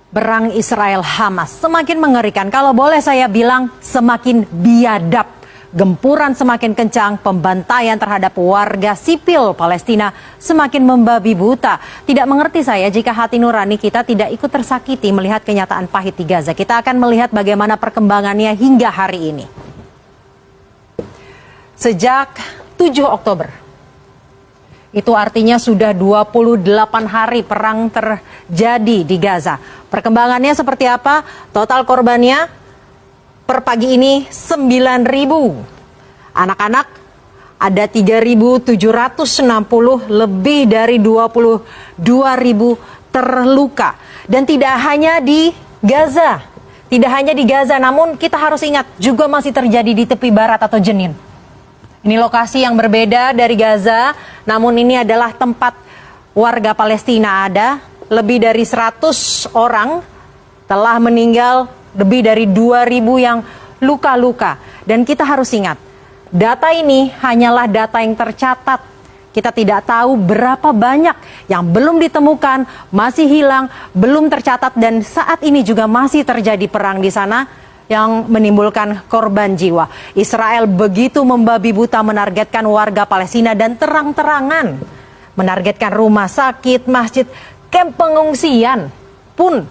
Perang Israel-Hamas semakin mengerikan, kalau boleh saya bilang semakin biadab. Gempuran semakin kencang, pembantaian terhadap warga sipil Palestina semakin membabi buta. Tidak mengerti saya jika hati nurani kita tidak ikut tersakiti melihat kenyataan pahit di Gaza. Kita akan melihat bagaimana perkembangannya hingga hari ini. Sejak 7 Oktober, itu artinya sudah 28 hari perang terjadi di Gaza. Perkembangannya seperti apa? Total korbannya per pagi ini 9.000. Anak-anak ada 3.760, lebih dari 22.000 terluka. Dan tidak hanya di Gaza. Tidak hanya di Gaza, namun kita harus ingat juga masih terjadi di tepi barat atau Jenin. Ini lokasi yang berbeda dari Gaza, namun ini adalah tempat warga Palestina ada. Lebih dari 100 orang telah meninggal, lebih dari 2.000 yang luka-luka. Dan kita harus ingat, data ini hanyalah data yang tercatat. Kita tidak tahu berapa banyak yang belum ditemukan, masih hilang, belum tercatat, dan saat ini juga masih terjadi perang di sana yang menimbulkan korban jiwa. Israel begitu membabi buta menargetkan warga Palestina dan terang-terangan menargetkan rumah sakit, masjid, kamp pengungsian pun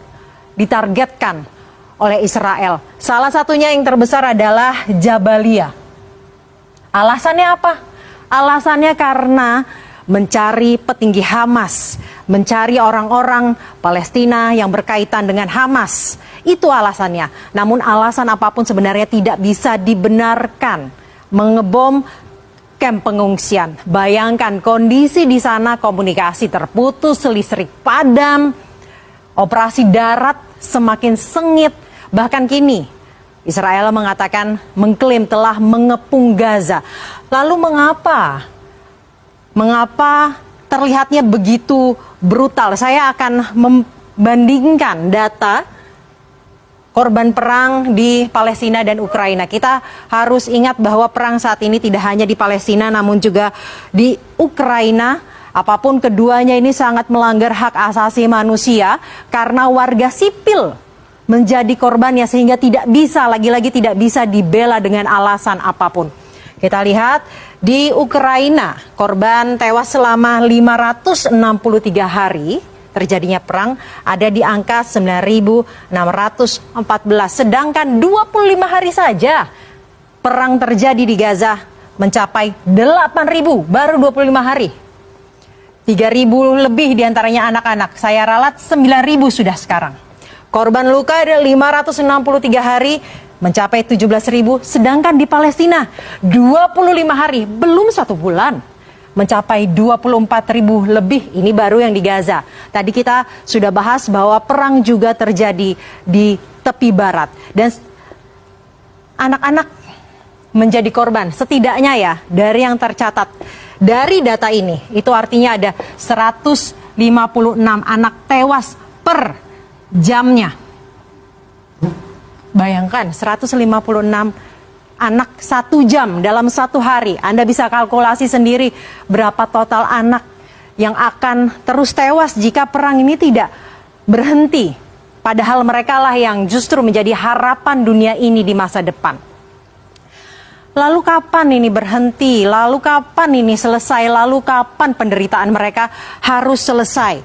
ditargetkan oleh Israel. Salah satunya yang terbesar adalah Jabalia. Alasannya apa? Alasannya karena mencari petinggi Hamas, mencari orang-orang Palestina yang berkaitan dengan Hamas. Itu alasannya. Namun alasan apapun sebenarnya tidak bisa dibenarkan. Mengebom kamp pengungsian. Bayangkan kondisi di sana, komunikasi terputus, listrik padam, operasi darat semakin sengit. Bahkan kini Israel mengatakan, mengklaim telah mengepung Gaza. Lalu mengapa terlihatnya begitu brutal? Saya akan membandingkan data korban perang di Palestina dan Ukraina. Kita harus ingat bahwa perang saat ini tidak hanya di Palestina namun juga di Ukraina. Apapun keduanya ini sangat melanggar hak asasi manusia karena warga sipil menjadi korbannya sehingga tidak bisa, lagi-lagi tidak bisa dibela dengan alasan apapun. Kita lihat di Ukraina, korban tewas selama 563 hari terjadinya perang ada di angka 9.614. Sedangkan 25 hari saja perang terjadi di Gaza mencapai 8.000 baru 25 hari. 3.000 lebih diantaranya anak-anak. Saya ralat 9.000 sudah sekarang. Korban luka ada 563 hari mencapai 17.000. Sedangkan di Palestina 25 hari belum 1 bulan. Mencapai 24.000 lebih, ini baru yang di Gaza. Tadi kita sudah bahas bahwa perang juga terjadi di tepi barat. Dan anak-anak menjadi korban, setidaknya ya dari yang tercatat. Dari data ini, itu artinya ada 156 anak tewas per jamnya. Bayangkan, 156 anak 1 jam dalam 1 hari. Anda bisa kalkulasi sendiri berapa total anak yang akan terus tewas jika perang ini tidak berhenti. Padahal mereka lah yang justru menjadi harapan dunia ini di masa depan. Lalu kapan ini berhenti? Lalu kapan ini selesai? Lalu kapan penderitaan mereka harus selesai?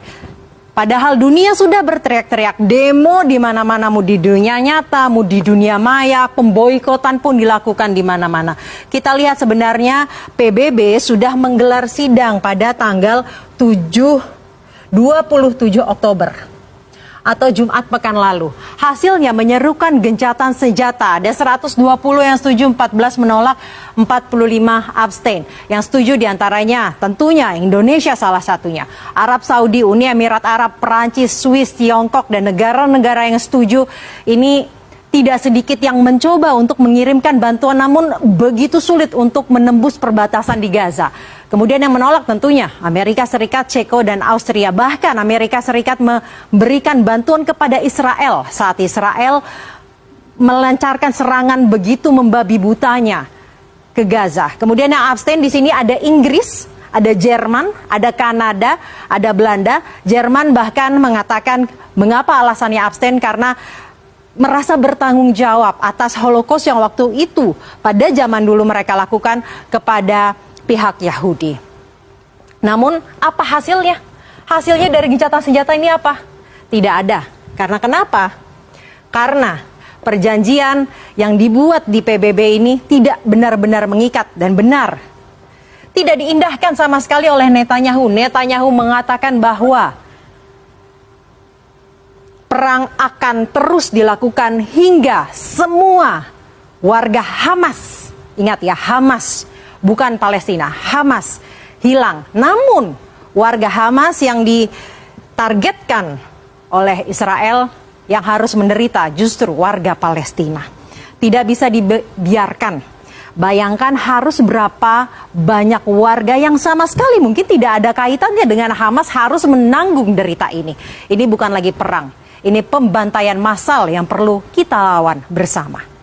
Padahal dunia sudah berteriak-teriak, demo di mana-mana, mau di dunia nyata, mau di dunia maya, pemboikotan pun dilakukan di mana-mana. Kita lihat sebenarnya PBB sudah menggelar sidang pada tanggal 27 Oktober atau Jumat pekan lalu. Hasilnya menyerukan gencatan senjata. Ada 120 yang setuju, 14 menolak, 45 abstain. Yang setuju diantaranya tentunya Indonesia salah satunya. Arab Saudi, Uni Emirat Arab, Perancis, Swiss, Tiongkok, dan negara-negara yang setuju. Ini tidak sedikit yang mencoba untuk mengirimkan bantuan namun begitu sulit untuk menembus perbatasan di Gaza. Kemudian yang menolak tentunya Amerika Serikat, Ceko, dan Austria. Bahkan Amerika Serikat memberikan bantuan kepada Israel saat Israel melancarkan serangan begitu membabi butanya ke Gaza. Kemudian yang abstain di sini ada Inggris, ada Jerman, ada Kanada, ada Belanda. Jerman bahkan mengatakan Mengapa alasannya abstain? Karena merasa bertanggung jawab atas Holocaust yang waktu itu pada zaman dulu mereka lakukan kepada pihak Yahudi. Namun apa hasilnya? Hasilnya dari gencatan senjata ini apa? Tidak ada. Karena kenapa? Karena perjanjian yang dibuat di PBB ini tidak benar-benar mengikat dan benar. Tidak diindahkan sama sekali oleh Netanyahu. Netanyahu mengatakan bahwa perang akan terus dilakukan hingga semua warga Hamas, ingat ya, Hamas, bukan Palestina, Hamas hilang. Namun warga Hamas yang ditargetkan oleh Israel yang harus menderita justru warga Palestina. Tidak bisa dibiarkan. Bayangkan harus berapa banyak warga yang sama sekali mungkin tidak ada kaitannya dengan Hamas harus menanggung derita ini. Ini bukan lagi perang. Ini pembantaian massal yang perlu kita lawan bersama.